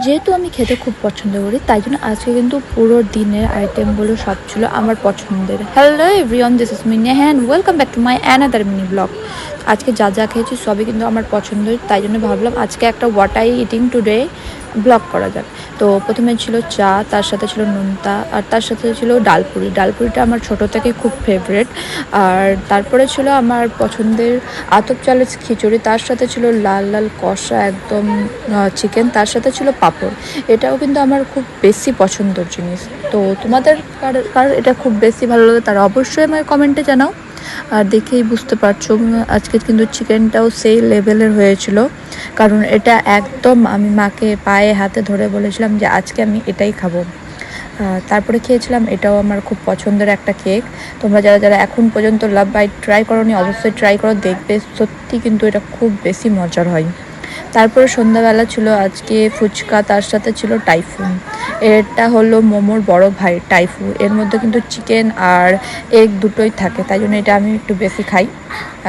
যেহেতু আমি খেতে খুব পছন্দ করি, তাই জন্য আজকে কিন্তু পুরো দিনের আইটেমগুলো সব ছিল আমার পছন্দের। Hello everyone, this is me Neha, welcome back to my another mini blog. আজকে যা যা খেয়েছি সবই কিন্তু আমার পছন্দের, তাই জন্য ভাবলাম আজকে একটা what I eating today blog করা যাক। তো প্রথমে ছিল চা, তার সাথে ছিল নোনতা, আর তার সাথে ছিল ডালপুরি। ডালপুরিটা আমার ছোটো থেকে খুব ফেভারেট। আর তারপরে ছিল আমার পছন্দের আতপ চালের খিচুড়ি, তার সাথে ছিল লাল লাল কষা একদম চিকেন, তার সাথে ছিল পাঁপড়। এটাও কিন্তু আমার খুব বেশি পছন্দের জিনিস। তো তোমাদের কার এটা খুব বেশি ভালো লাগে তারা অবশ্যই আমাকে কমেন্টে জানাও। আর দেখেই বুঝতে পারছো আজকে কিন্তু চিকেনটাও সেই লেভেলের হয়েছিল, কারণ এটা একদম আমি মাকে পায়ে হাতে ধরে বলেছিলাম যে আজকে আমি এটাই খাবো। তারপরে খেয়েছিলাম, এটাও আমার খুব পছন্দের একটা কেক। তোমরা যারা যারা এখন পর্যন্ত লাভ বাইট ট্রাই করোনি অবশ্যই ট্রাই করো, দেখবে সত্যি কিন্তু এটা খুব বেশি মজার হয়। তারপরে সন্ধ্যাবেলা ছিল আজকে ফুচকা, তার সাথে ছিল টাইফুন। এটা হলো মোমোর বড় ভাই টাইফু, এর মধ্যে কিন্তু চিকেন আর এগ দুটোই থাকে, তাই জন্য এটা আমি একটু বেশি খাই।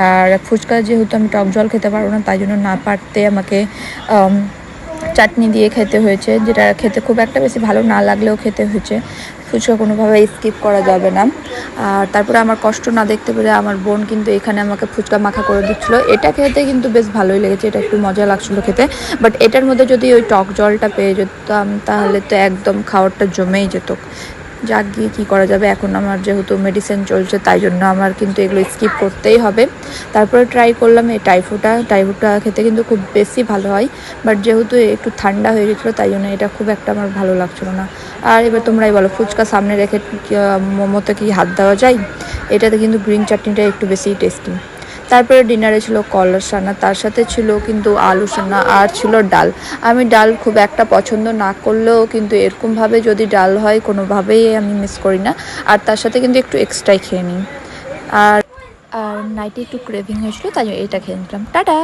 আর ফুচকা যেহেতু আমি টক জল খেতে পারবো না, তাই জন্য না পারতে আমাকে চাটনি দিয়ে খেতে হয়েছে, যেটা খেতে খুব একটা বেশি ভালো না লাগলেও খেতে হয়েছে। ফুচকা কোনোভাবে স্কিপ করা যাবে না। আর তারপরে আমার কষ্ট না দেখতে পেরে আমার বোন কিন্তু এখানে আমাকে ফুচকা মাখা করে দিচ্ছিলো। এটা খেতে কিন্তু বেশ ভালোই লেগেছে, এটা একটু মজা লাগছিলো খেতে। বাট এটার মধ্যে যদি ওই টক জলটা পেয়ে যেতাম তাহলে তো একদম খাওয়ারটা জমেই যেত। যাক গিয়ে কী করা যাবে, এখন আমার যেহেতু মেডিসিন চলছে তাই জন্য আমার কিন্তু এগুলো স্কিপ করতেই হবে। তারপরে ট্রাই করলাম এই টাইফুটা খেতে কিন্তু খুব বেশি ভালো হয়, বাট যেহেতু একটু ঠান্ডা হয়ে গেছিলো তাই জন্য এটা খুব একটা আমার ভালো লাগছিলো না। আর এবার তোমরাই বলো, ফুচকা সামনে রেখে মোমোতে কি হাত দেওয়া যায়? এটাতে কিন্তু গ্রিন চাটনিটা একটু বেশি টেস্টি। তারপরে ডিনারে ছিল কলার সানা, তার সাথে ছিল কিন্তু আলু সানা, আর ছিল ডাল। আমি ডাল খুব একটা পছন্দ না করলেও কিন্তু এরকমভাবে যদি ডাল হয় কোনোভাবেই আমি মিস করি না, আর তার সাথে কিন্তু একটু এক্সট্রাই খেয়ে নিই। আর নাইটে একটু ক্রেভিং হয়েছিল, তাই এটা খেয়ে নিলাম। টাটা।